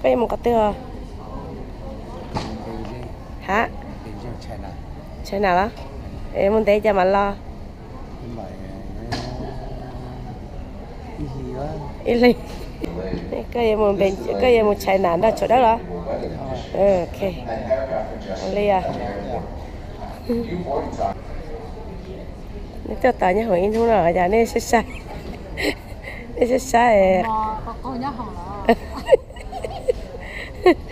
cái em một cái tơ hả chơi nào đó em muốn thấy cho mà lo ít đi cái em muốn bên cái em muốn chơi nào đó chỗ đó đó ok đi à nếu cho tao nhớ hồi in thu nào giờ nên sẽ sai nên sẽ sai có nhớ hỏng rồi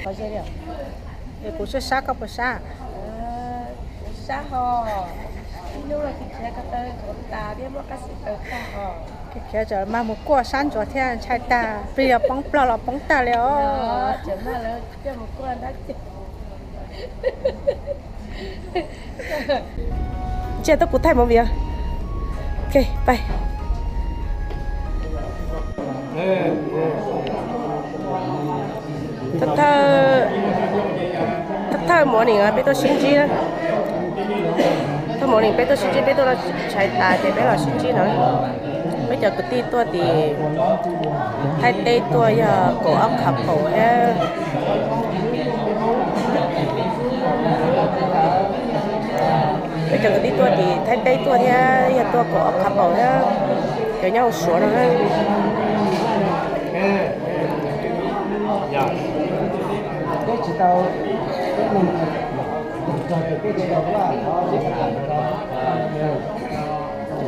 có gì đâu cũng sẽ sát có sát sát ho lúc là thì sẽ có tới ta biết mất cái sự tới ta ho cái giờ mà một qua sáng chỗ theo chạy ta bây giờ bóng taแล้วchấm màแล้วcho một qua đã chưa tôi cũng thay một việc ok bye thơ mỗi ngày bé tôi sinh chi đó thơ mỗi ngày bé tôi sinh chi bé tôi là chạy tài thì bé là sinh chi nữa bây giờ cái tí tôi thì thay tê tôi giờ cổ ốc khập cổ ha bây giờ cái tí tôi thì thay tê tôi thì giờ tôi cổ ốc khập cổ ha cho nhau xuống rồi ha cái chỉ tao mình cho cái chế độ là nó dễ dàng đó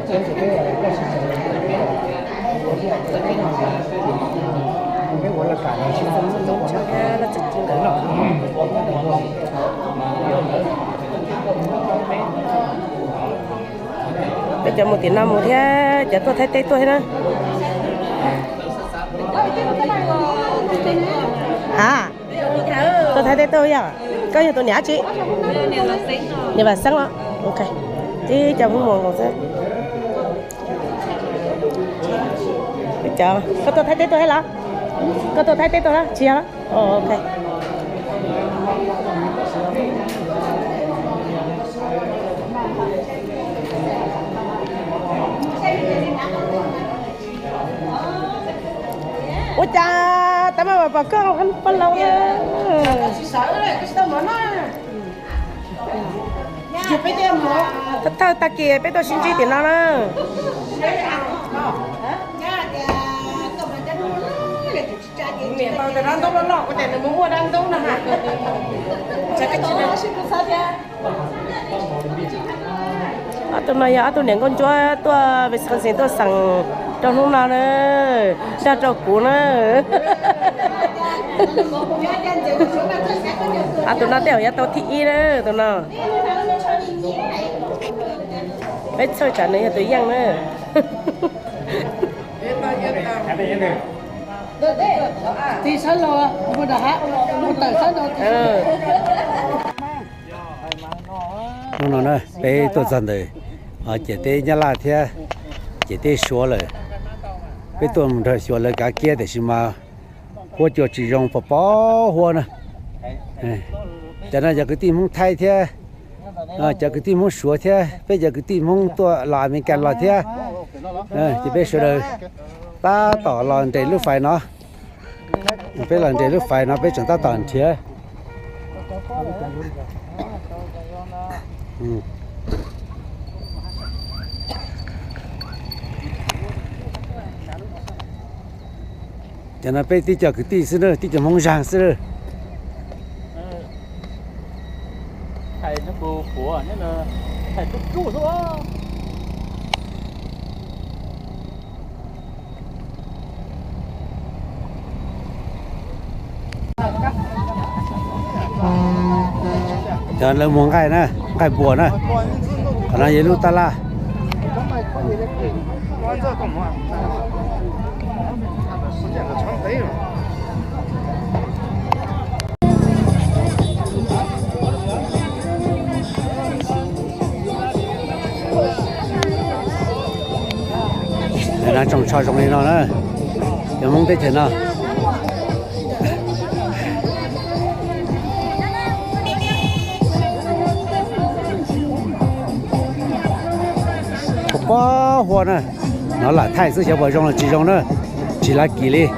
trên cái sự cái gọi là cả ngày sinh sống đúng cho ha nó chặt chẽ lắm bây giờ một tiếng năm một thế giờ tôi thấy tết tôi nữa à tôi thấy tết tôi à có nhiều tôi nhả chị nhà bà sáng đó ok chứ chồng không mòn còn sao chờ có tôi thấy tết tôi hay là có tôi thấy tết tôi đó chị hả ok ôi cha tao mà bà con anh bao lâu á sợ đấy cái sao mà nó chụp cái gì mà thơ ta kia bé tôi xin chi tiền nó đó mẹ bao giờ đang đông nó có thể là muốn mua đang đông là hả chắc cái chuyện đó tôi nói tôi nén con chó tôi về sáng sớm tôiสั่งtrong hôm nào nữa ra trâu cũ nữa tụi nó đều tôi thị nữa tụi nó biết sao trả này tụi dân nữa thì sao rồi một đã một tờ sao rồi nó nói bé tôi dần rồi chỉ để nhà là thế chỉ để số rồi bé tôi mình thôi số rồi cả kia thì xem mà hoa cho chỉ dùng phải bỏ hoa nè cho nên giờ cái tim muốn thay thế giờ cái tim muốn số thế bây giờ cái tim muốn tôi làm mình cần làm thế chỉ bé số rồi ta tỏ lòng để lúc phải nó bé lòng để lúc phải nó bé chúng ta tận thế cho nên bây giờ cái tí xưa nữa tí cho mong rằng xưa thầy nó của nên là thầy chút chút thôi cho nên muốn cái nè cái bùa nè còn là gì luôn ta la đang trồng trọt trồng này nó nữa, giờ mong tới chuyện nào, có hoa nè, nó là thay sự小宝种了几种呢，chỉ là kỳ li,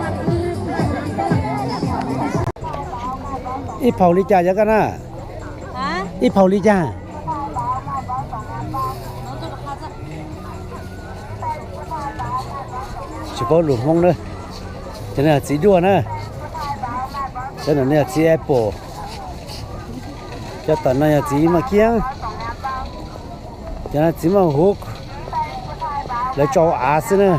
一泡里加一个呢？啊，一泡里加。chỉ có lụm mông nữa, cho nên là chỉ đua nữa, cho nên là chỉ apple, cho tận này là chỉ mà kiêng, cho nên chỉ mà hút, lấy cho á xin nữa,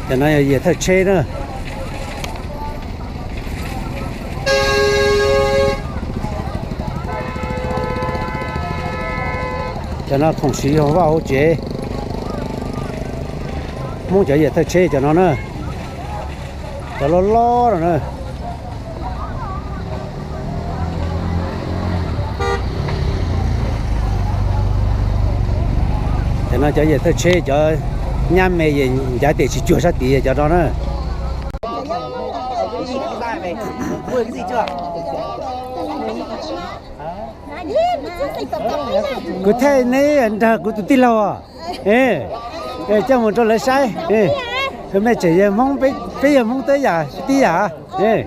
cho nên là gì thật chê nữa. Cho nó không sử dụng vào hỗ trợ muốn cho gì thay chế cho nó nữa cho nó lo rồi nữa cho nó cho gì thay chế cho nhám mẹ gì giá tiền chỉ chua sát tiền cho nó nữa mua cái gì chưa cứ thế này anh ta cứ tự tin lâu à ê cho một chỗ lấy sai ê hôm nay chỉ mong bây giờ mong tới giờ tí à ê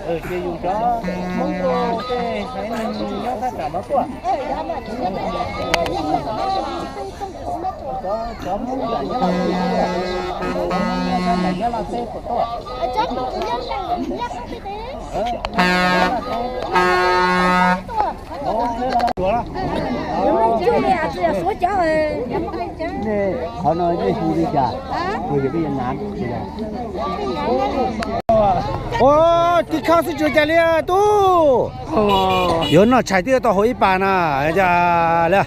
ê chỉ dùng cho món đồ cái nó phát triển nó quá cho món là nhớ là xe của tôi họ nói cái gì đi chả tôi bây giờ nán ô đi khao sự chơi chả lia tu giờ nó chạy đi tao hỏi bà na chả lia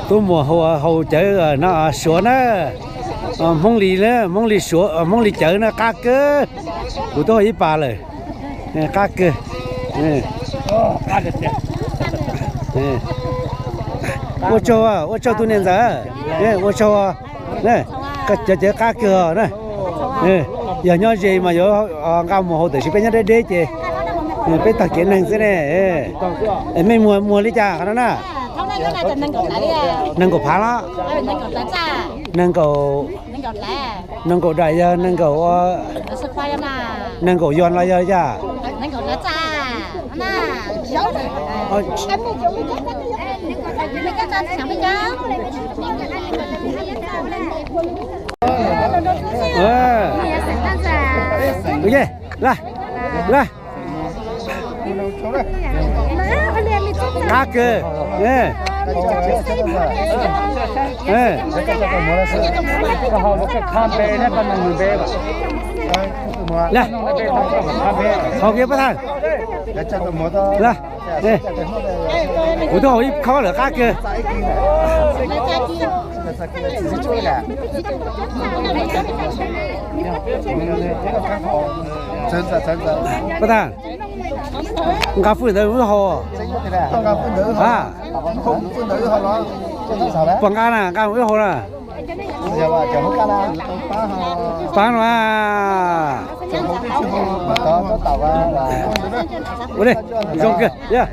tôi mùa hậu chợ nó sửa nó mong lì sửa mong lì chợ nó cá cơ của tôi ý bà rồi cá cơ ô châu tôi nên giờ ô châu này cái cá cơ này giờ nhau gì mà giờ ngao mùa hậu tự sẽ bên nhau đấy chứ bên ta kiến năng thế này em mua lý cha cái đó nè nâng cổ phá đó nâng cổ đại giờ nâng cổ giòn là giờ cha đúng chưa là cá cơ là họ kia bắt thằng là của tôi khó là cá cơ bắt thằng gặp phụ nữ với họ à bằng cá nè cá với họ nè bán mà bữa đây dùng kia yeah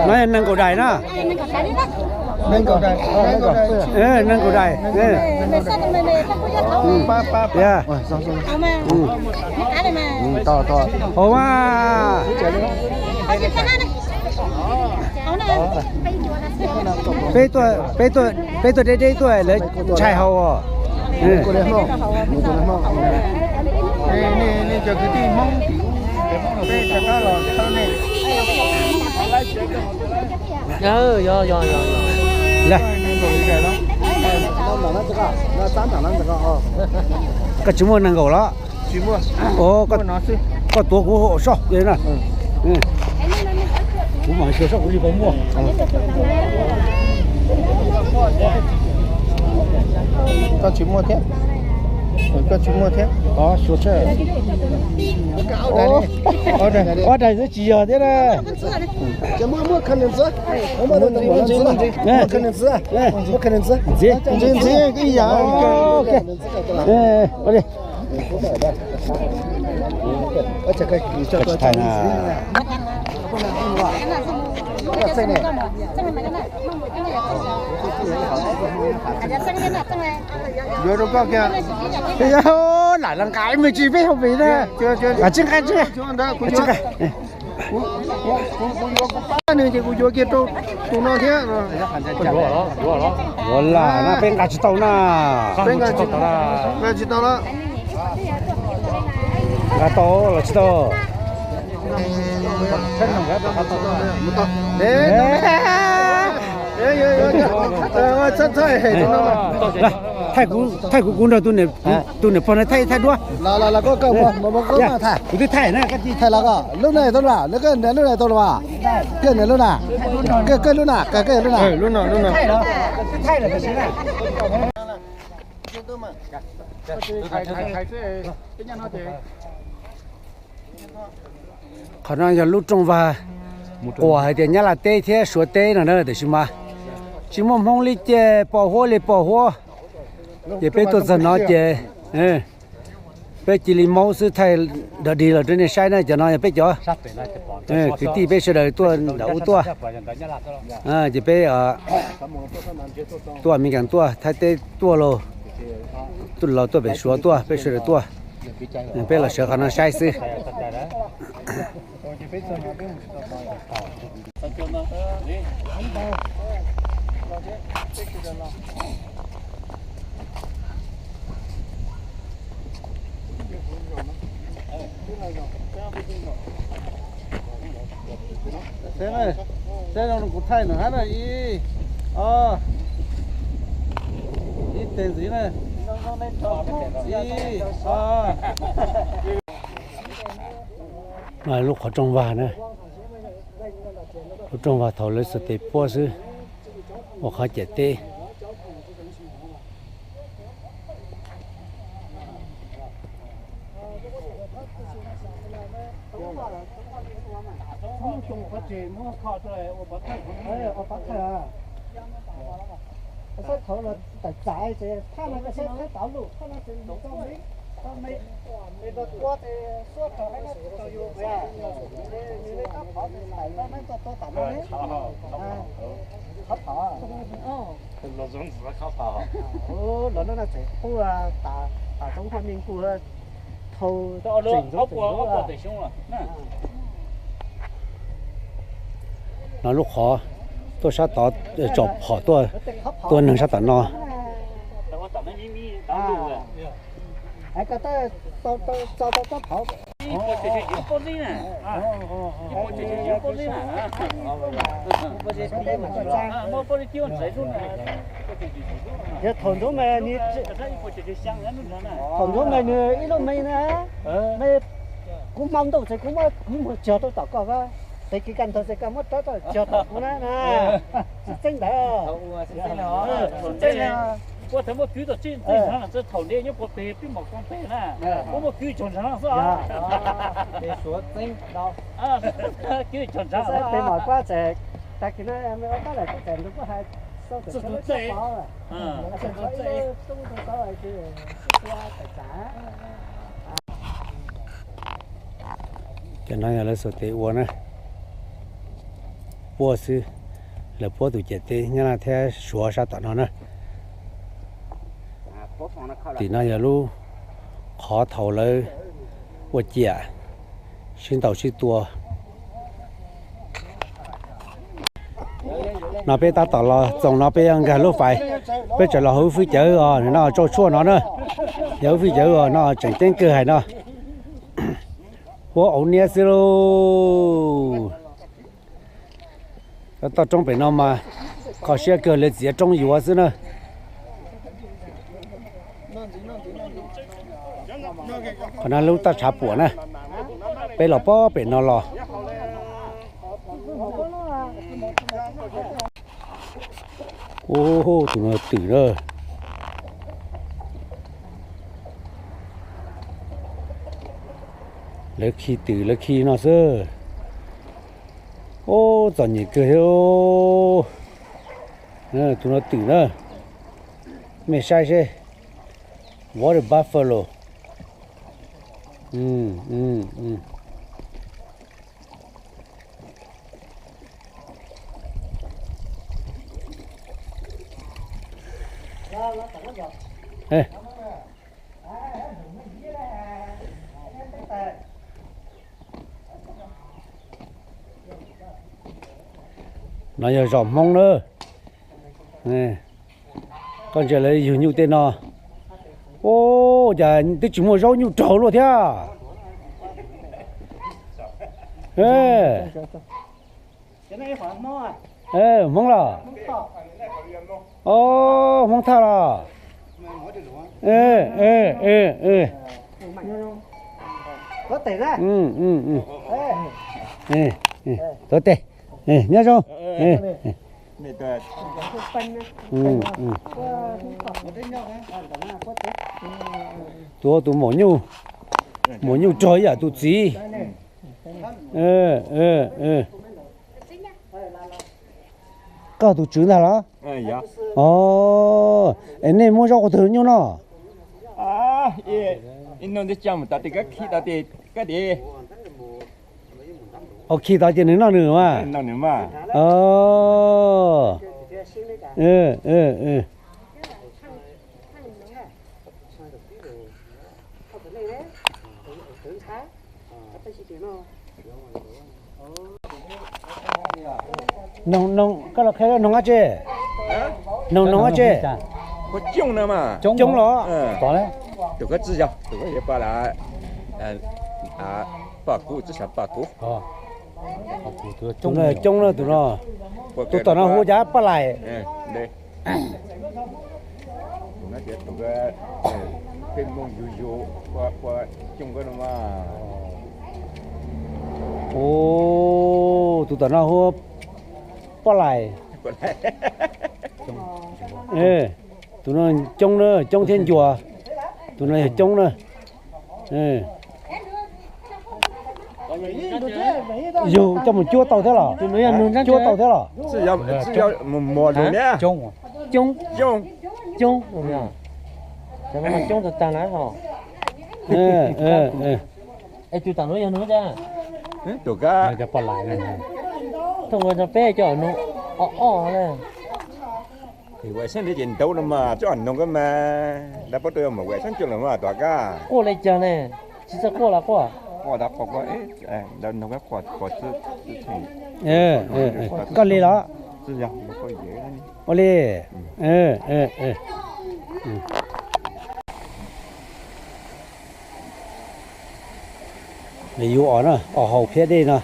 nói nâng cổ đài đó nâng cổ đài nâng cổ đài yeah to ồ mà bé tuổi đây tuổi lấy chạy hậu nè cho cái đi mong đây cho nó rồi sau này Đây, nó tám thằng nó có cái chúng mua năng gỗ đó. chỉ mua Ồ, nó chứ có tua của hộ sọ đấy nè. Cũng mà sửa sọ cũng đi có mua. có chỉ mua thế có chỉ mua thế Có sửa xe. Ở đây rất chỉ giờ thế này. chỉ mua khăn lên dưới mua được mua gì mua khăn lên dưới mua khăn lên dưới Gì? cái gì Ok. Ở đây. ở chỗ cái cho tôi Thành à. rồi đâu có kìa Bây giờ lại là cái mình chỉ biết không vì thế. chưa À chưa cái chưa. chưa cái này thì cũng vô kia tụ nó thế rồi Rồi là nó bên cả chỉ tàu na. bên cái chỉ tao đó Cả tàu là chỉ tàu. chắc Thái Quốc cũng đâu tôi này phần này thay đua. là có cơ mà có mà thả Tôi thay này cái gì thả là có lúc này tôi là lúc này tôi là cái này lúc nào cái lúc nào cái lúc nào lúc nào thay là cái gì này. Khả năng là lúc trong và quả thì nhá là tê thế số tê là nữa để xem mà chỉ mong mong đi chơi bỏ hoa để bây tôi giờ nói chơi bây chỉ li máu sư thầy đợt đi là trên này sai này cho nó bây giờ cái tí bây giờ đời tôi đậu tôi chỉ bây tôi mình càng tôi thay tê tôi rồi tôi là tôi bị xóa tôi bây giờ tôi bây là sợ khả năng sai sư thế này thế nào cũng thay nữa hết rồi ý ít tiền gì này mà lúc họ trồng vải này lúc trồng vải thầu lấy sự tệ bó sư hoặc họ chạy tê cái thầu là tại trái thì thay là cái táo lụ thay là cái trong mấy mình được qua thì suốt cả cái tàu yêu về như lấy cắp họ thì lại nó mấy tàu tạm đấy cắp họ nó giống như cắp họ nó là sẽ không là tả trong hoa miên của thầu chỉnh ốc của để xuống rồi nó lúc khó tôi sẽ tỏ chọc họ tôi nâng sẽ tỏ nó ai cái ta tao跑一波姐姐一波人呢，一波姐姐一波人呢，我这边嘛是吧？我把你丢在中呢，这同桌们你这一波姐姐香人路上呢，同桌们你一路没呢，没cũng mong đâu thì cũng một chờ tôi tao có cái thì cái căn thôi thì cái mất tới chờ tao cũng nè xinh đấy这呢。我他妈举到正常，这头呢又不白，比毛光白呢。我们举正常是吧？你说真到啊，举正常。被毛瓜在，但是呢，没有到来，这都不还收的收包了。这都收的少来是花在啥cho nên là số tiền uổng này bố sư là bố tụi trẻ tê nhưng là theo số sao tận nó nè thì nó giờ lu khó thầu lấy của trẻ xin tàu xin tua nó bé ta tỏ lo dòng nó bé ăn gà lúc phải bé trở là hữu phi chở rồi nó cho chua nó nữa hữu phi chở rồi nó chẳng trên cơ hay nó 我熬年是喽。到中北那嘛，考些个了直接种油是呢。可能路到茶坡呢，被老包被那了。哦，tụi nó tử rồi. Lấy khi nó sơ. Ô, giờ nhỉ cơ heo. Nè, tụi nó tử nữa. Mẹ sai xe. Water buffalo. Ê. Nó giờ rộng mong nữa nè con trở lại nhiều tên nó ô giờ tôi chỉ mua rau nhiều trâu luôn thế à ê ê mong là ô mong thà là ê có thể ra tốt tệ nhớ không tụi mỏ nhu trời à tụi gì có tụi trứng nào đó anh này mua rau có thử nhau nó nó đi chăm ta thì cái gì khi ta chỉ nó nữa mà nó nữa mà nông cái là cái nông á chứ nông á chứ có trông nữa mà trông nó có đấy tụi có chỉ cho tụi có gì ba là bà cụ chỉ là bà cụ trông nó tụi nó hô giá bắt lại đây nó chỉ tụi cái mông dù qua trông cái nó mà ô tụi nó hô bắt lại tụi nó trông thiên chùa tụi nó trông nữa dù cho mình chua tàu thế nào chua tàu thế nào chỉ要mua luôn nhá chung đúng không cho nó chung từ tàng lái hả ê chú tàng nói nữa cha tụi cái cho bắt lại này thông qua cho bé cho nó này thì vệ sinh thì nhìn đâu mà cho anh nông cái mà đã bắt đầu mà vệ sinh chưa là mà tụi cái qua lại chờ này chỉ sợ qua là qua đã có cái đâu nông cái có con đi đó chứ giờ nó có dễ đấy con đi để yêu ở nữa ở hậu phía đây nè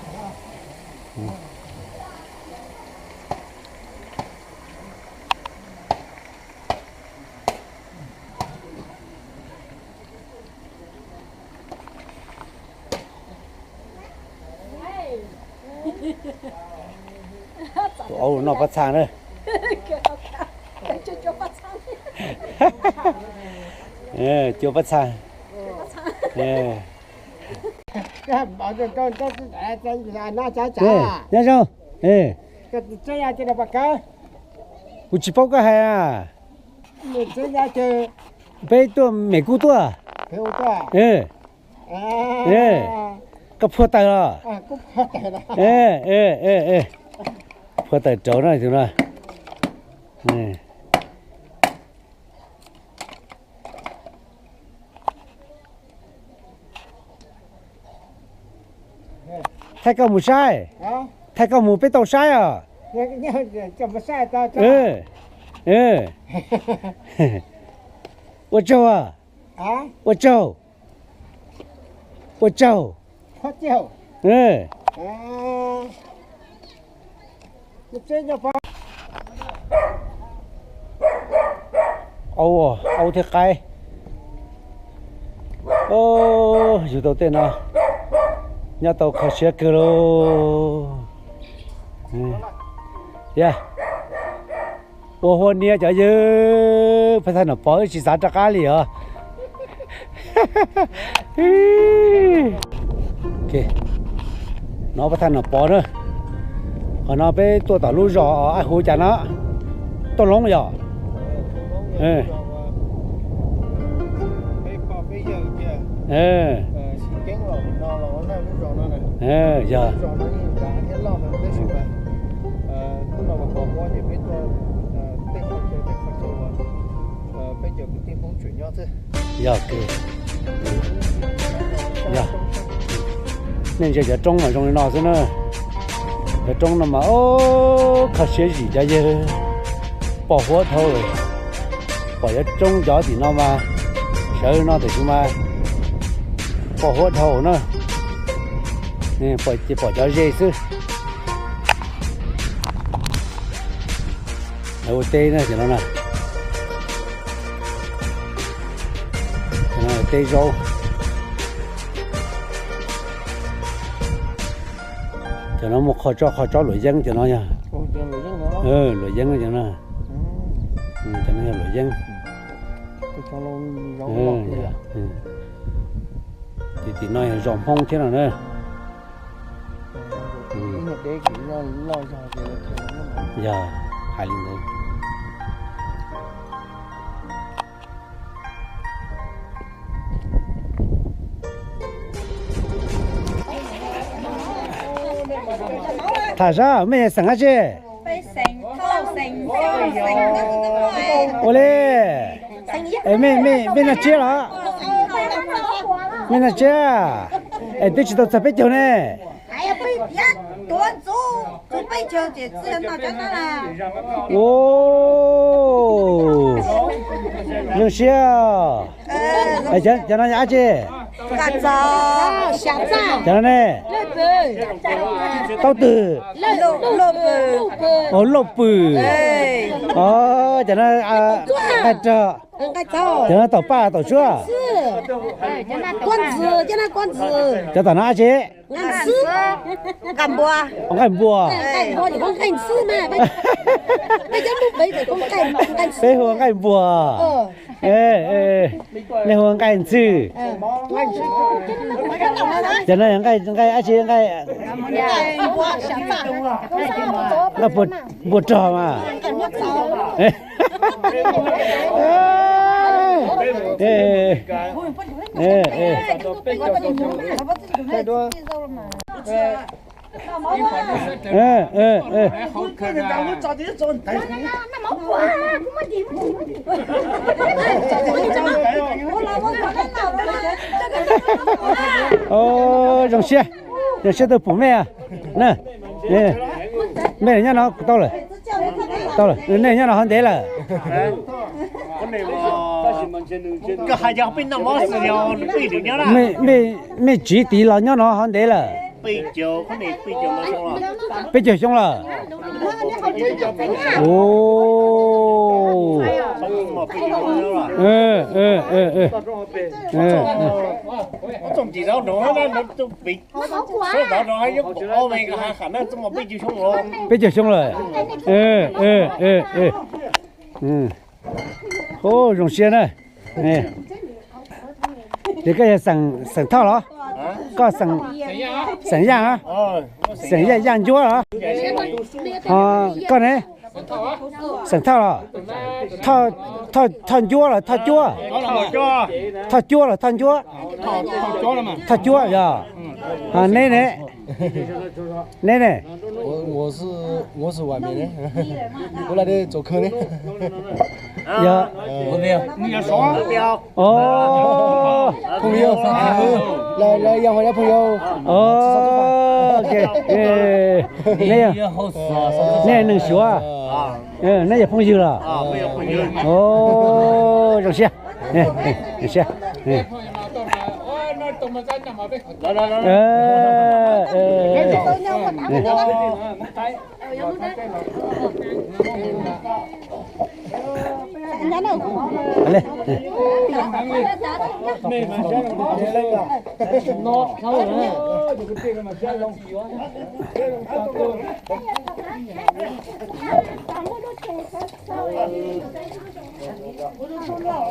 ô nó bắt sang đấy chưa bắt sang bảo cho nó chả nhá sao cái nhà chơi là bạc cá u chỉ bao cái hay à chơi nhà chơi bây tôi mấy cú tôi hiểu chưa cái phô tay rồi cũng hết rồi phô tay trâu này thì nó thay cái mũ sai thay cái mũ biết tàu sai à chồng mà sai ta我走啊我走花椒，嗯，你这要把熬啊，熬铁盖。哦，有到点了，nhà tàu khó xe cơ lô. Yeah. Ô hôn nia cho dư phải thay nó bỏ chỉ giá cho cá lì hả? Ok. Nó phải thay nó bỏ nữa. Còn nó bé tua tàu lú rõ ai hú chả nó. Tôi lóng rồi. Giờ. Giờ kì. Giờ. Nên giờ trông mà trông nó thế nữa. Giờ trông nó mà ô khó xế gì cho giờ bỏ hoa thôi. Bỏ giờ trông gió thì nó mà sợ nó thì chúng mà bỏ hoa thôi nữa. Nè bỏ cho dễ chứ. Đầu tê nữa thì nó nè. Nó là tê rau. Cho nó một kho cho lưỡi dân cho nó nha. Lưỡi dân cho nó. Cho nó lưỡi dân. Thì nói là dòm phong thế nào nữa. Giờ hai linh nữa. Thả ra mẹ sang gì? Olê, mẹ là chia hả? Mẹ là chia. Em tôi chỉ tôi tập biết chỗ này. Ô, lương xíu. Cho nó nhã chứ. Cà giò, xả giò. Cho nó nè. Tao từ. Lộp bự. Cho nó cà chợ. Cho nó tàu ba tàu chua. Con dừa. Cho tao nó chứ. Ngàn sư. Cầm bùa. Con cảnh bùa. Cảnh bùa thì con cảnh sư mà. Bây giờ lúc đấy thì con cảnh sư. Bây giờ con cảnh bùa. Này hoàng cảnh sư. Cho nên cái ai chứ cái là bột trò mà. Ô, rồng xe tôi phủ mẹ à, nè, mẹ nhá nó to rồi, này nhá nó hơn thế là. Cái hai giờ bên nào mà sử dụng bây giờ nhá là. Mẹ chỉ tí là nhá nó hơn thế là. Bây giờ cái này bây giờ nó xong rồi. Bây giờ xong rồi. Ô. Trong chỉ giáo nó bị số giáo nó hay giống ô mình cái khả năng trong một bây giờ xong rồi. Bây giờ xong rồi. Ô, rồng xe này. Nè. Để cái sẵn thao đó. Có sẵn dạng á. Sẵn dạng chúa hả? Con này. Sẵn thao đó. Thao chúa là thao chúa. Thao chúa là thao chúa. Thao chúa dạ. Này. 奶奶，我是外面的，我来这做客的。呀，你要说目标。哦，朋友，来养活点朋友。哦，OK，那样，那能学啊？那也朋友了。啊，没有朋友。哦，这些，这些， Allez.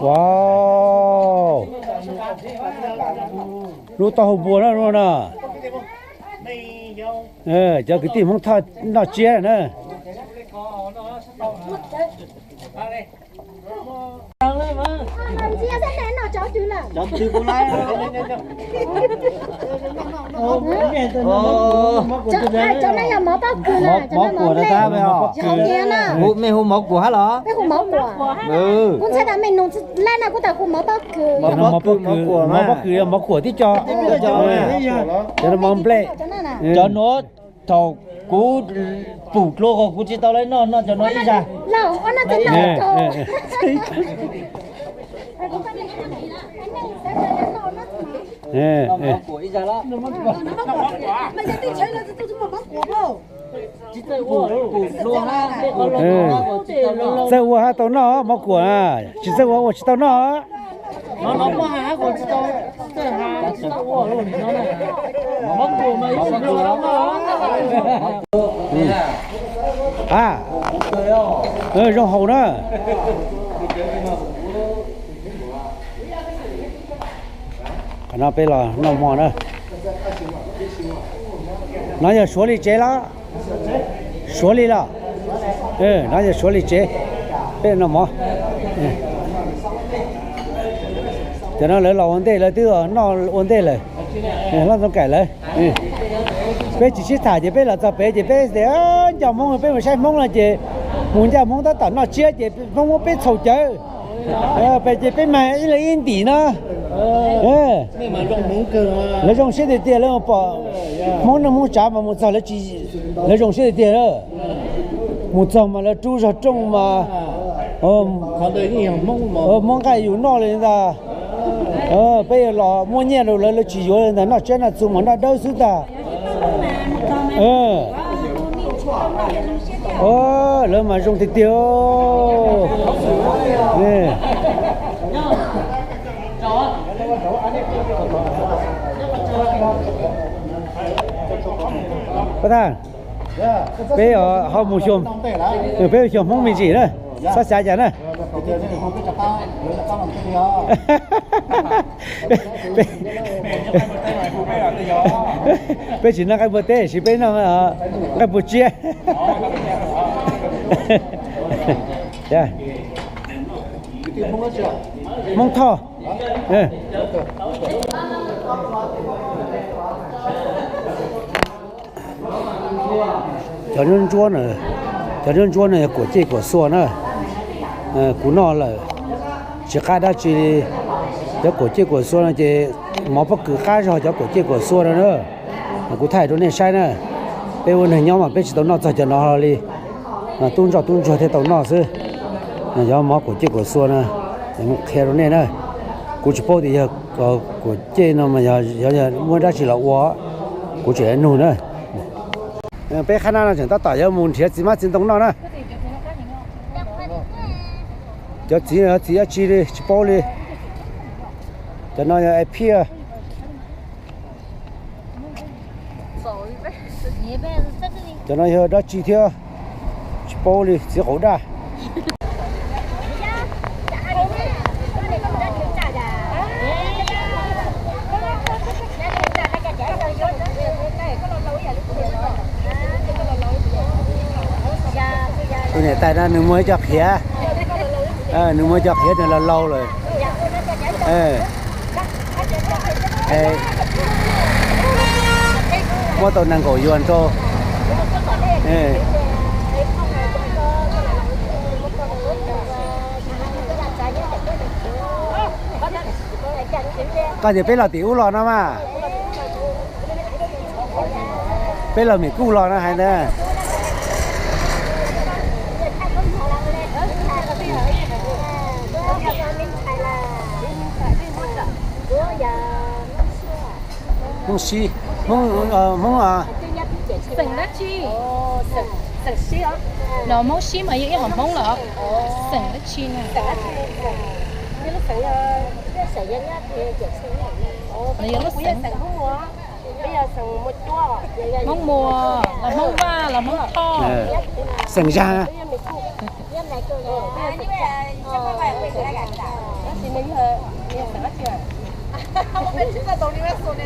Wow. Lu tao bùa đó luôn à. Cho cái tim không thọ nó chia nữa. Cháu từ cô lại. Chỗ này là mỏ bao cừu nè, chỗ này mỏ lên. Không nghe nè. Mày hú mọc của hả lọ? Cái hủ mỏ của. Con sẽ làm mình nông lên nào cũng ta hủ mỏ bao cừu. Mỏ bọc của tí cho nó mỏng ple. Cho nó thầu cú phụ lô của cú chỉ tao lấy nó cho nó đi ra. Lâu, nó tới lâu rồi. Mọc của đi ra đó. Mày sẽ đi chơi là tôi chỉ một mỏ của đâu. Chỉ tới của lô ha. Sao hoa tao nó mỏ của à? Chỉ sao hoa chỉ tao nó. Nó có hả của chỉ tao. Tới hả chỉ tao của luôn nó này. Mọc của mày không được lắm À. Rong hầu đó. Nó bây giờ nó mò nữa. Nó giờ số đi chế lá. Số đi là. Nó giờ số đi chế. Bây nó mò. Cho nó lấy lò ổn định là từ nó ổn định rồi. Nóต้องcảiเลย. Bây chỉ thả chỉ bây là cho bây chỉ bây để cho mông bây mà sai mông là chỉ muốn cho mông ta tận nó chia chỉ mông bây sầu chơi. Bây chỉ bây mà là yên tỷ nữa. Lấy rong xe để tiền lấy mà bỏ mông nó mông trả mà mông sao lấy chỉ lấy rong xe để tiền đó. Mông sao mà lấy猪sao trông mà mông cáiอยู่นอกเลยนะbây giờ lò mua nhẹ rồi lấy chỉ vô là nó trên là dùng mà nó đâu xuống ta. Lớn mà dùng thịt tiêu. Nè. Bắt đầu. Bây giờ họ mua chôm. Bây giờ chôm không mình gì nữa. Sao xả chả nữa. Bây giờ nó cái bữa tết chỉ bây nó cái bữa chia. Mông thò. Cho nên chúa nữa. Cho nên chúa này của chị của xua nữa. Cú nọ là chỉ khai đã chỉ cho của chị của xua là chỉ mỏ bất cứ khai rồi cho của chị của xua nữa. Cú thay đồ này sai nữa. Bây giờ này nhau mà bây giờ tao nọ cho nó đi. Tung cho thế tao nọ chứ. Giờ mỏ của chị của xua nữa. Một khe đồ này nữa. Cú chỉ bao thì giờ của chị nó mà giờ mua ra chỉ là quá. Cú chỉ ăn nụ nữa. Bây khả năng là chúng ta tải ra một thiệt gì mà trên tông nó nè. Cho chỉ đi chỉ bao đi. Cho nó ai pia. Cho nó giờ đó chỉ theo chỉ bao đi chỉ hỗ trợ. Cái này tại nó nướng mới cho khía, nướng mới cho khía này là lâu rồi, mua tàu năng cổ yuan cho, cái gì bây giờ tiểu lò nó mà, bây giờ mình cứu lò nó hay nè. mông xí mông à sừng đó chi sừng xí đó nó mông xí mà những hỏng mông là sừng đó chi nè cái lúc sừng sừng dân á thì chỉ sừng bây giờ nó sừng không mua bây giờ sừng một chua mông mùa là mông ba là mông to sừng ra thì mình sừng đó chưa không biết chúng ta đâu đi mất rồi nè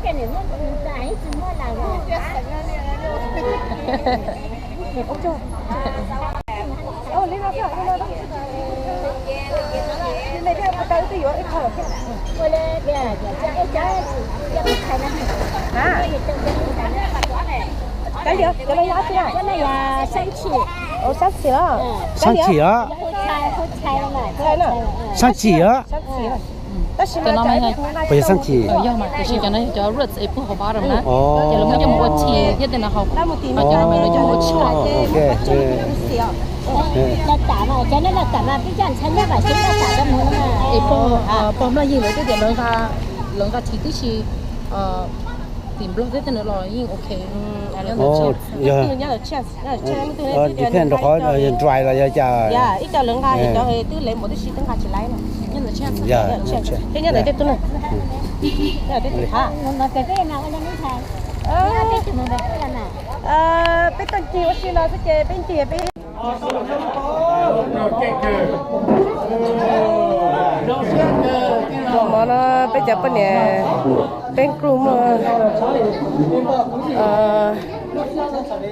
cái này nó dài chứ nó là cái gì? Cái này giá chưa? cái này là xanh chỉ. Sát xỉ á. sáng chỉ á sáng chỉ á Cái nó mới hay. bây giờ sáng chỉ Ở đâu mà cái gì cho nó cho rất dễ phụ học bát rồi nè. ồ Giờ là mới cho một chỉ nhất định là học. Mà cho nó mới là cho một chỉ. ok Là tả mà cho nên là tả mà cái chân chân nhất là chính là tả ra muốn mà. Bom là gì nữa cái điểm lượng ra chỉ tí tìm blog thế nên là yên ok. ồ giờ depend đó có dry là giờ chờ dạ ít cho lượng ra thì cho tư lấy một cái xí tương hạt chỉ lấy này Nhưng là chance. giờ thế nhân này tiếp tục này này tiếp tục hả Nó cái nào anh đang thấy. Cái chừng nó cái là nào. bên tận chiều xí nó sẽ chơi bên chiều bên mà nó bây giờ bên này bên crew mà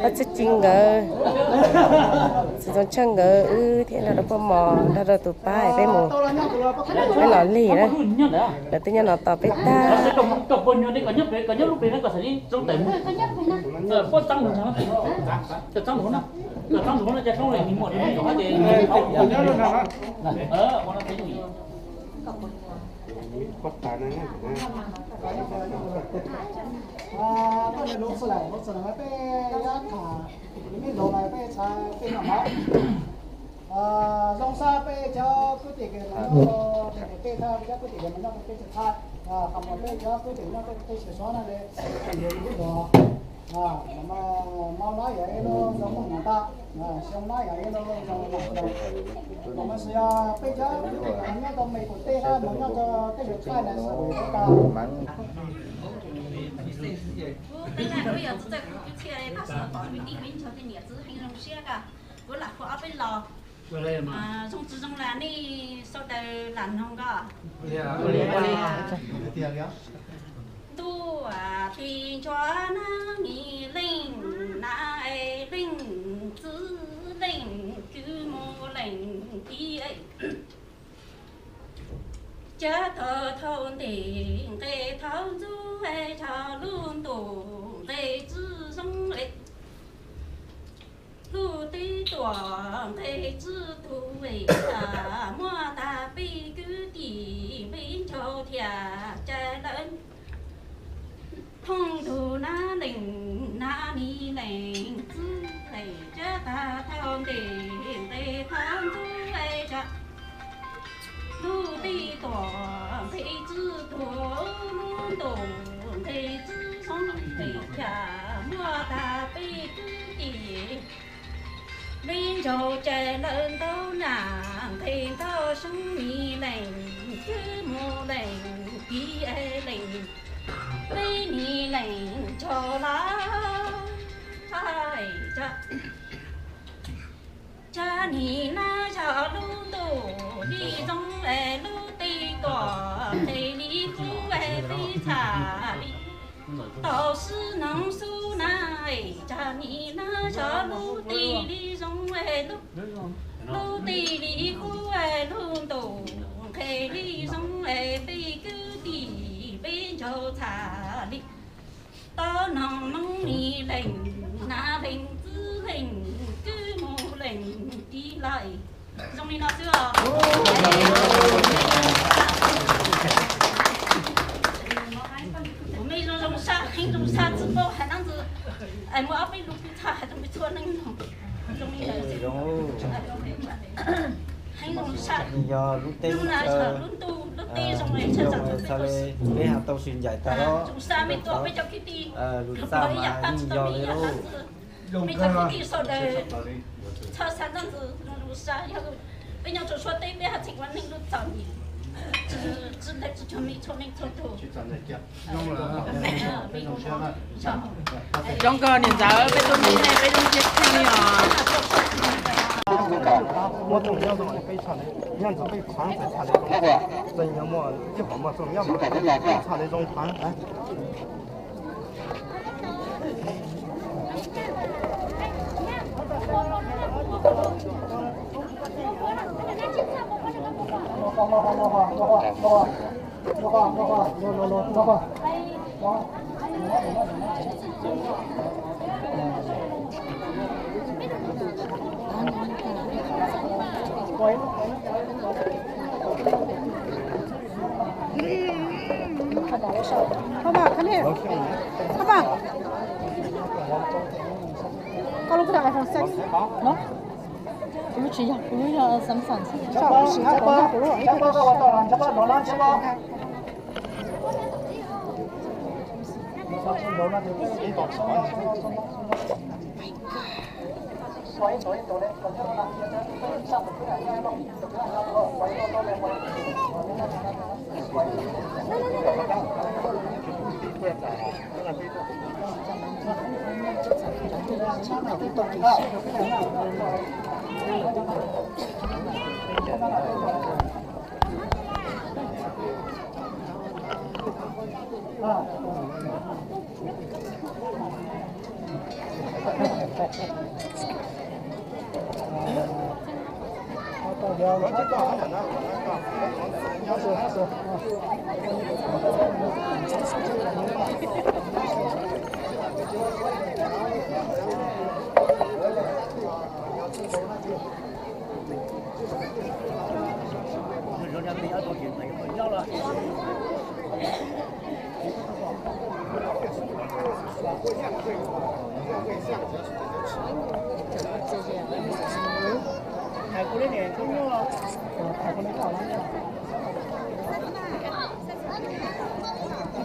nó sẽ chinh ngờ sử dụng chân ngờ thế là nó có mò nó rồi tụt bài bên mù bên nó lì đấy là tự nhiên nó tỏ bên ta Cặp bên nhau đi có nhất lúc bên nó có thể đi trong tỉnh có tăng được sao nó tăng được không nó tăng được không nóจะkhông này mình muốn nó có gì bọn nó thấy gì tôi này lúc này bé giá thả những đồ này bé xài bé nhỏ máu dòng xa bé cho cứ tiền cái nó bé tha bé cứ tiền nó bé sẽ tha không có bé cho cứ tiền nó bé sẽ xóa này để tiền cái đồ mà mau nói vậy nó giống một người ta xong nói vậy nó giống một người mà mà sẽ bé cho cứ tiền nó trong mình của tê ha nó cho cái việc sai này sẽ bị ta bây giờ tôi chia nó sẽ bỏ mình đi mình cho cái nhiệt giữ hình trong xe cả với là có bên lò trong là đi sau đây làm không cả tu thì cho nó nghỉ linh nãy linh giữ linh cứ mua linh đi ấy chớ thơ thôn tiền tê thâu du hay cho luôn tù tê chữ sống ấy lu tê tuồng tê chữ tu ấy ta mua ta bị cứ tỉ bên châu thia trái lớn thông thủ na lình na ni lình chữ ấy chớ ta thôn tiền tê thâu du hay cho lu đi tỏ thấy chữ tỏ luôn tỏ thấy chữ sống thấy chả mua ta bị cứ gì bên châu trẻ lớn tao nàng thấy tao sống mi lành cứ mua lành đi ai lành bên ni lành cho lá ai cha ni na cha lu tu đi trong e lu ti tỏ thầy đi khu e đi cha đi tao sư nắng su này cha ni na cha lu ti đi trong e lu ti đi khu e lu tu thầy đi trong e đi cứ đi bên châu cha đi tao nong nong ni lành na lành tư lành cứ một lành đi lại trong đi nào chưa我妹说从沙很从沙直播还当时哎我要被录他还都没错那种中医的 hay rồi sao giờ lúc tết lúc nào chờ lúc tu lúc tê xong rồi chờ sau này bé học tàu xuyên giải ta đó chúng ta mới tổ mới cho cái đi lúc sau mà nhìn giờ này đâu mới cho cái đi sau đây cho sáng năm giờ lúc sau bây giờ chúng tôi tây bé học chỉ quan ninh lúc chọn gì只来只全没从那头头。trong cơ nhìn giờ bên tôi nhìn này bên tôi chết khi à 我种要种被查的，样子被盘子查的，真要么一会么种要么被查的种盘哎。好吧，看见，好吧。高楼不打 iPhone 6，喏，我们去一下，我们要什么房子？上午是在广州路，一个多小时。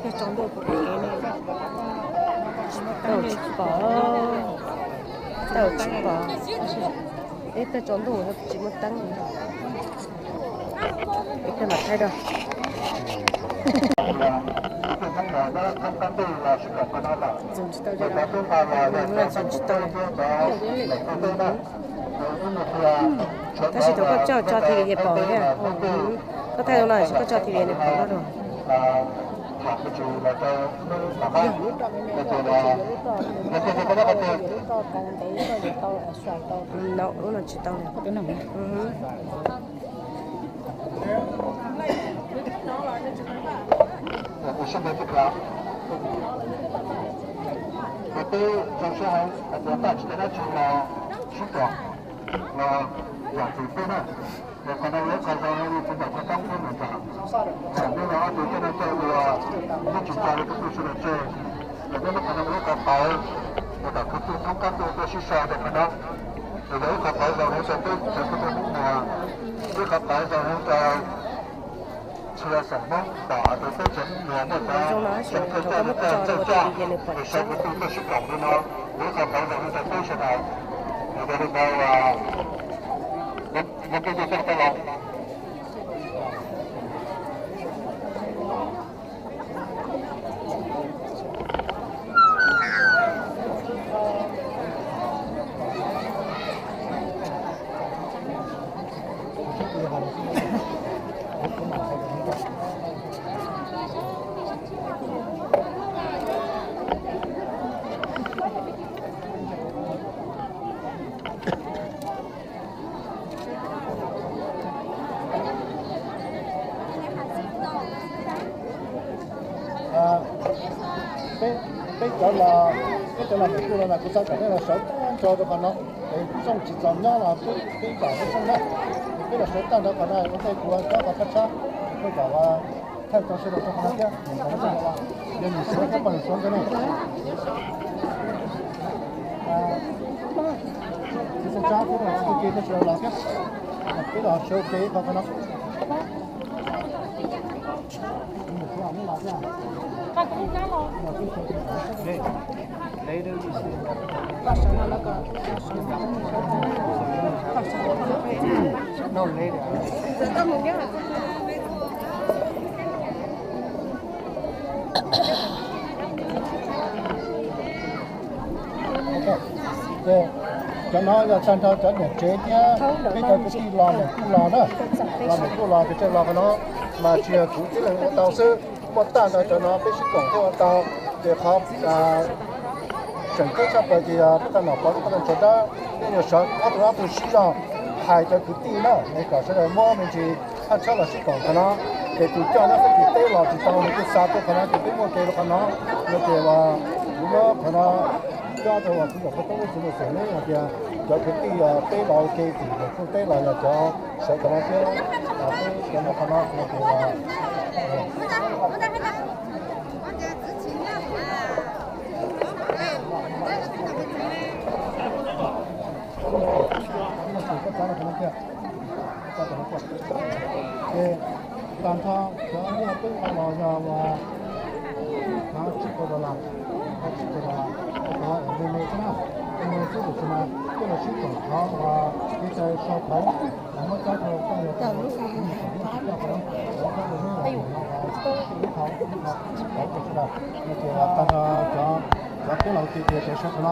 cái trong đồ của cái này tàu chỉ có ít cái trong đồ nó chỉ một tăng ít cái mặt thay đâu dùng chỉ tao cho đó là dùng chỉ tao ta chỉ có cho thì để bỏ nha có thay đâu này có cho thì để bỏ rồi nấu nó là chỉ tao này cái nào cái chỗ là mình kêu là cái sao cái là số cho được nó để trong chỉ trong nhau là cái bảo cái trong đó cái là số tăng đó còn này có thể của các bạn các cháu cái bảo là theo cho số đó không nhá mình có cái là nên mình số các bạn số cái này cái số cháu cái là cái kia cái số là cái cái đó siêu kế có cái nó lấy được nó lấy được cho nó là chân thao cho để chế nhá bây giờ cái lò đó lò cái chân lò của nó mà chưa cũng chỉ là tàu sư một tàn rồi cho nó biết sử dụng cái tàu để học整个差不多的不但老包不但觉得那个啥他主要不是让海的土地呢那个是的我们去他车了是讲可能给土叫那个土地了就当那个沙土可能就给我给了可能那个话如果可能叫的话这个不都是那什么那边有土地啊地老给地的土地了要叫谁可能叫地可能可能那个话但他只要要对他老家话，他吃过的啦，他妹妹是嘛，妹妹就是嘛，做了许多他话，你在烧烤，我们在这干了干了，哎呦，好，就是啦，那个大家讲给老弟弟在说什么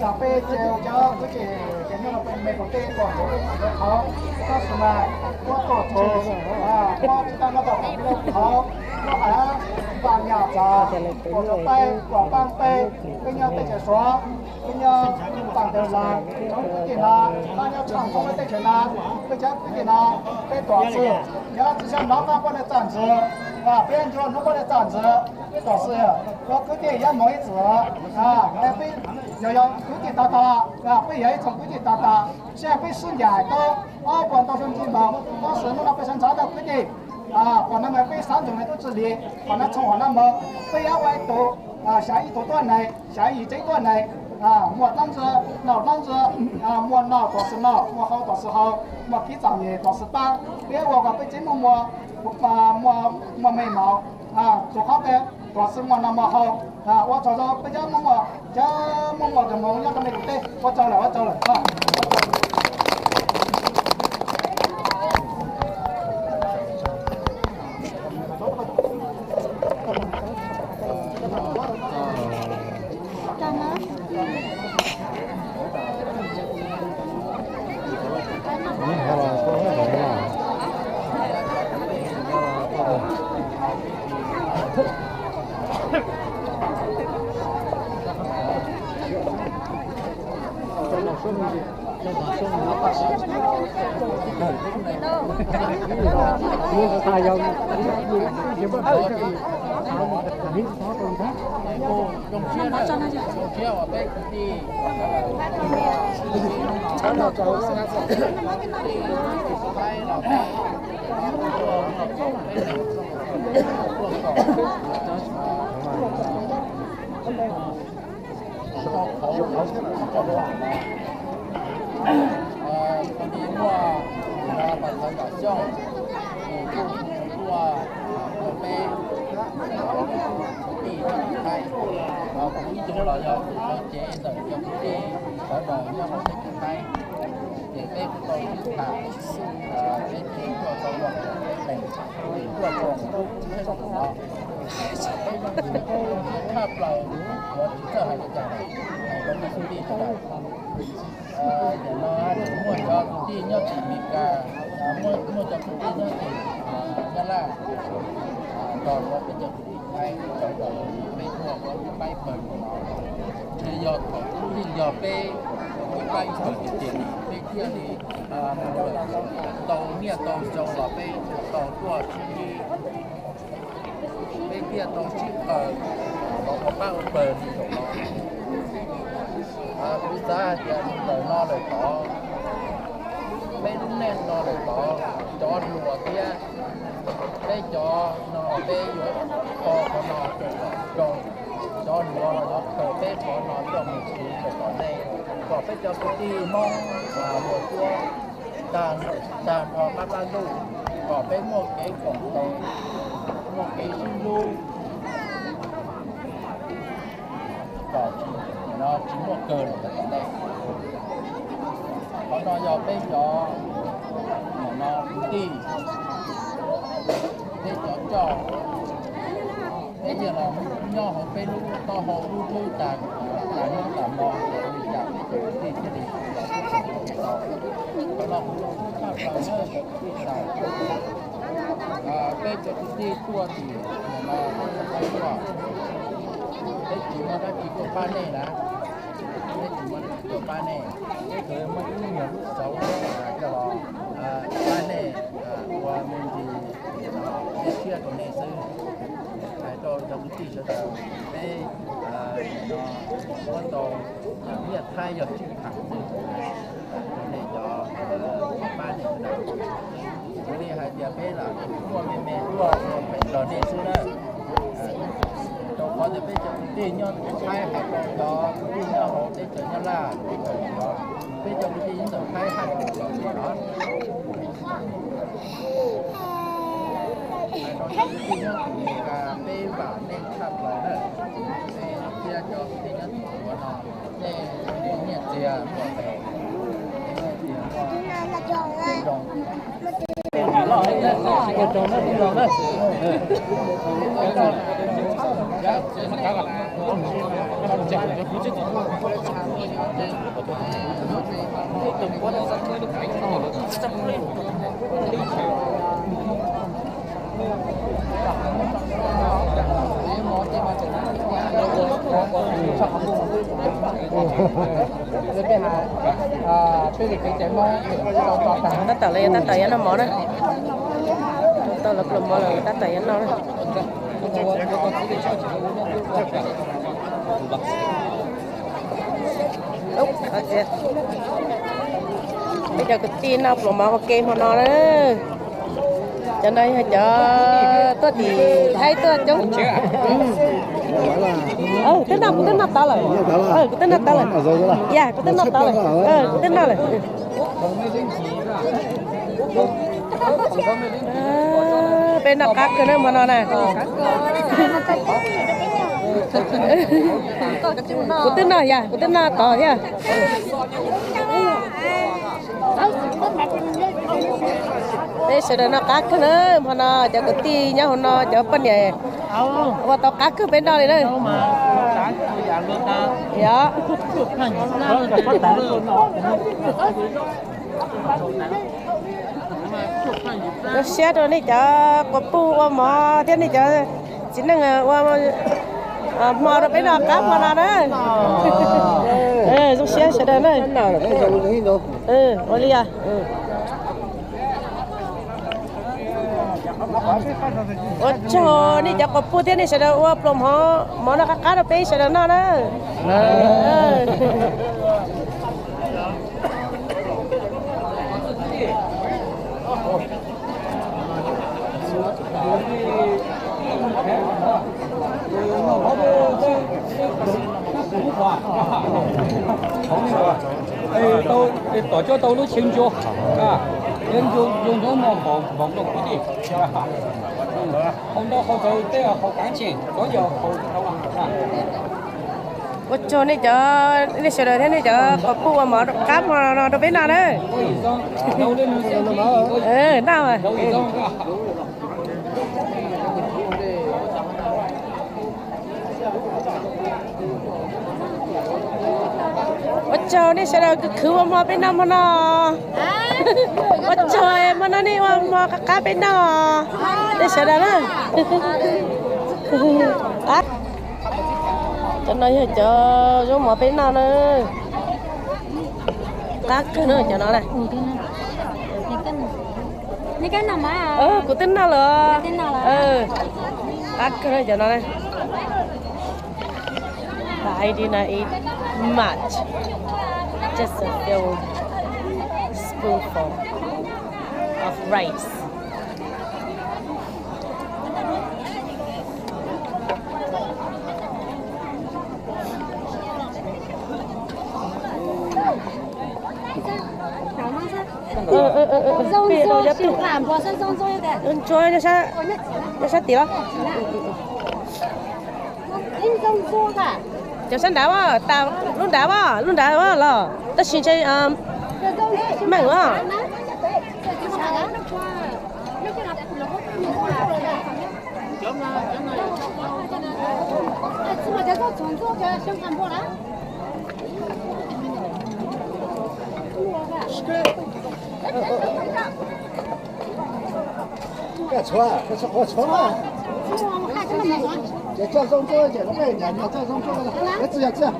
？cà phê chiều cho cái gì cái nó là mình có tên của nó có sự mà có cỏ thổ có chúng ta nó bảo nó hả vàng nhà trà của tay của băng tay cái nhau tay chạy xóa cái nhau bằng đều là cái gì là nó nhau chẳng có cái tay chạy là cái chắc cái gì là cái tỏa sự nhớ chỉ xem nó có cái tản sự và bên cho nó có cái tản sự cái tỏa sự có cái gì mỗi sự cái bên有估计大大被有一种估计大大，现在被市年都管到兄弟们，当时那被审查的估计管他们被三种人都治理，管他从那么被要外头下一头段内，下一这段内莫当着老当着莫闹多是闹，莫好多是好，莫给长也多是帮，别我被这么莫眉毛做好的。多是我那么好我走走不叫么的么要跟那个对我走了 bên nên nó để có cho lúa kia để cho nó để có nó trồng cho lúa nó khởi bên có nó trồng một số của này có phải cho cái gì mong một chỗ đàn ở các lan đủ có bên một cái cổng này một cái sinh lưu có nó chỉ một cờ là cái này còn nó giờ bên đó nó đi để cho bây giờ là nho họ bên lúc to họ lưu tàn nó tàn mò để đi chạm để đi cái gì còn nó cũng khác là nơi cái gì là bên cho cái gì tua thì nó phải qua đấy chỉ mà đã chỉ có ba này là đấy chỉ mà có ba này cái thời mà những người lúc sáu là cái đó ba này qua mình thì để chia cái này xây cho cái gì cho nó để nó bắt đầu hiện thay giờ chịu thẳng để cho ba này là cái này hay giờ bé là mua mẹ mua phải rồi để xưa đó trong có thể bây giờ tiền nhau thay hay cho tiền nhau họ để cho nhau là bây giờ cái gì nó thay hay cho đó nó tiền nhau thì cả bê bảo nên tham lại đó để nó chia cho tiền nhau của nó để nhận tiền của về ta tờ lên ta tờ nó mỏ đó tao lập lầm mỏ là ta tờ nó đó bây giờ cái tin nào lầm mỏ cái mà nó đó cho nên hay cho tôi thì thấy tôi chúng cái nào cũng tên nào tao rồi cái tên nào tao rồi dạ cái tên nào tao rồi cái tên nào rồi bên nào cắt cái nữa mà nó này cái tên nào dạ cái tên nào tao nha đây sẽ nó cắt cái nữa mà nó cho cái ti nhá nó cho bên này và tao cắt cái bên đó này đây dạ nó xét rồi này cho có pu qua mò thế này cho chính là qua mò rồi bên đó cắt mà nó đó nó xét sẽ đây này Olia choนี่จะกบพูดที่นี่เสด็จว่าปลอมหัวหมอนักการไปเสด็จนั่นนะtổ cho tôi nó xin cho nên dùng nó mà bỏng được cái gì không đó không tôi thế là không cán chuyện có giờ không cho nên cho nên sửa thế này cho có phụ mà mở cáp mà nó đâu biết nào đấy nào rồi cho nên sẽ được cứu mà bên nào mà nó trời mà nó đi mà cá bên nào để sẽ ra đó cho nó cho số mà bên nào nữa cá cái nữa cho nó này cái nào mà của tính nào là cá cái nữa cho nó này I did not eat much, just a few spoonful of rice. Bây giờ giờ tôi làm bò sân sông rồi đấy. Cho sao tí đó. In sông rồi cả. Giờ sân đá à, tao luôn đá à là, ta xin chơi mạnh quá. Cái chua,我错了。这叫上做这个卖年的，叫上做的，来这样。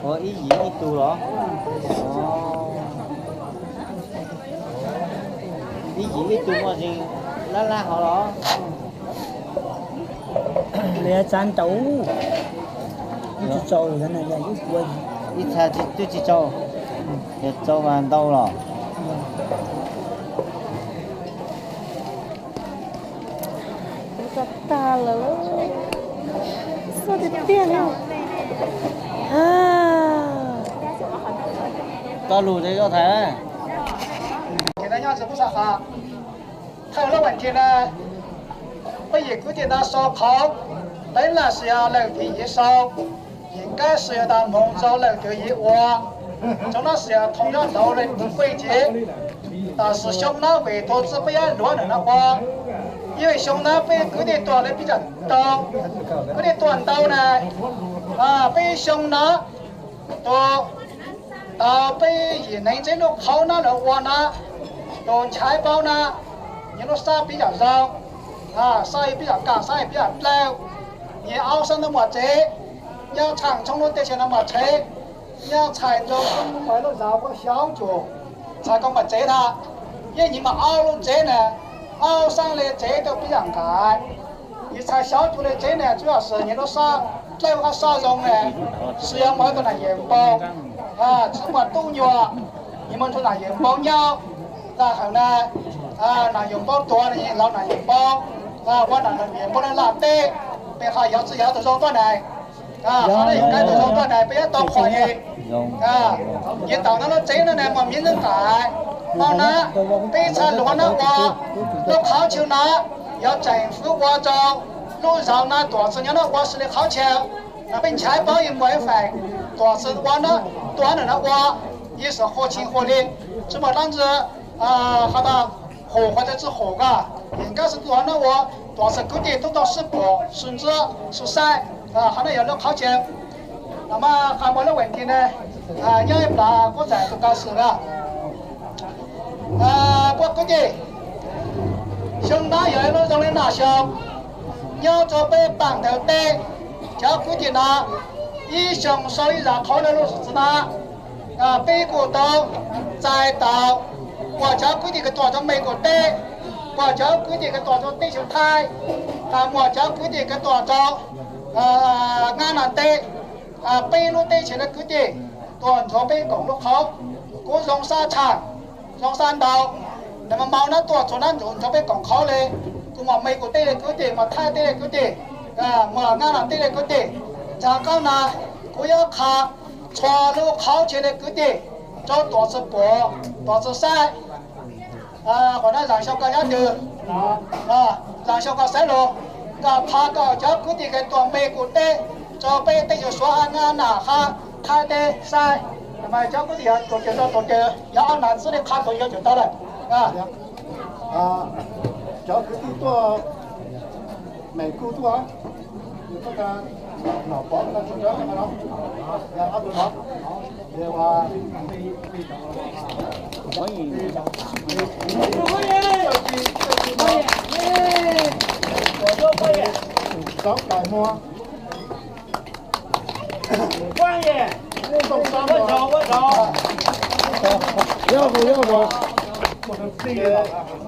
Có ý gì ý tu đó. Ý gì ý tu mà gì lá họ đó. Lẽ chán cháu. Chỉ cháu rồi này là ít quên. Ít cha chỉ cháu. Để cháu vào đâu rồi. Ta là sao thì tiền nào ta lù thế có thể 给大家是不是哈？还有那问题呢？不也估计他烧烤，本来是要楼梯一烧，应该是要到蒙州楼梯一挖，真的是要同样道路轨迹，但是熊那委托只不要乱的话。因为熊那被各地断的比较多，各地断刀呢，被熊那到被以内这路考那路挖那，用柴包呢，你路沙比较少，沙也比较干，沙也比较溜，你熬上那么子，要长冲路这些那么车，要踩着买了绕个小脚，才讲么子它，因为你们熬路这呢。熬上的这都比较干，你踩小猪的这呢，主要是你都杀这个杀虫呢，是要买个那盐包，只管冻药，你们说那盐包药，然后呢，那盐包多的老那盐包，我那盐包的拉的，别还要只要的肉断来，好的应该的肉断来，不要多快的，你到那了这了呢，嘛没人改。好呢，被产乱了挖，那考球呢要政府挖着，路上呢多少年了挖是的考球，那边钱包也没费，多少挖了断了那挖，也是合情合理，这么样子好的合或者是合噶，应该是断了挖，多少各地都到18甚至13还能有那考球，那么还没那问题呢，要不然我在都搞事了。不估计，熊那有一路上的那熊，要做被绑头的，叫估计那，以熊所以让考的路是那，北国岛、再到，我叫估计个多少美国的，我叫估计个多少地球台，我叫估计个多少安南的，北路的前的估计，多少被公路口，过容沙场。trong san đầu, nếu mà mau nó tuột cho nó rụng cho bên cổng khó lên, cũng mà mấy của tê này cứ tê mà thay tê này cứ tê, mà ngang là tê này cứ tê, chả có là cũng要卡，穿路考前的cứ tê, cho tuột sự bỏ, tuột sự sai, còn nó rằng sao cái giá được, rằng sao cái sai rồi, cả phá cả cho cứ tê cái tuột mấy của tê, cho bên tê cho xóa ngang là ha, thay tê sai. mà cháu có gì à, tổ chức, giáo nạn sẽ được khá tổ chức chúng ta đấy, cháu cứ đi tour Mỹ cũ tour, 这个老包那主要什么了？阿布劳，对吧？张百摸，官爷，我找。要不，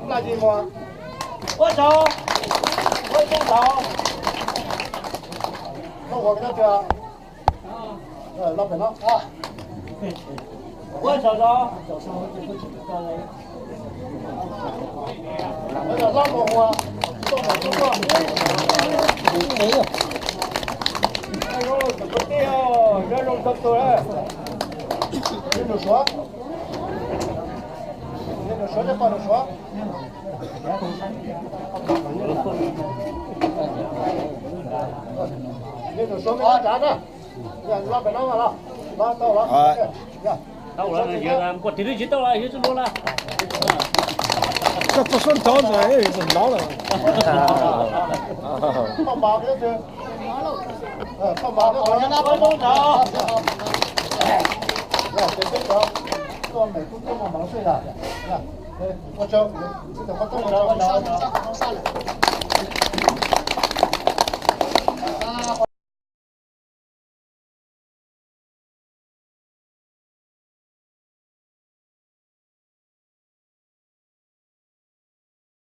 那寂寞，我找。那我给他讲，老板了啊，我找。拉过我，没有。哎呦，怎么的哟？这种怎么了？你就说，这话就说。你就说明他站着，你老板完了，拿到了，到了，我提溜去到了，又是落了。这不算刀子，也是老了。放马的这，放马的，我让他帮着。这个，做美工这么忙睡的，我找，这个我找。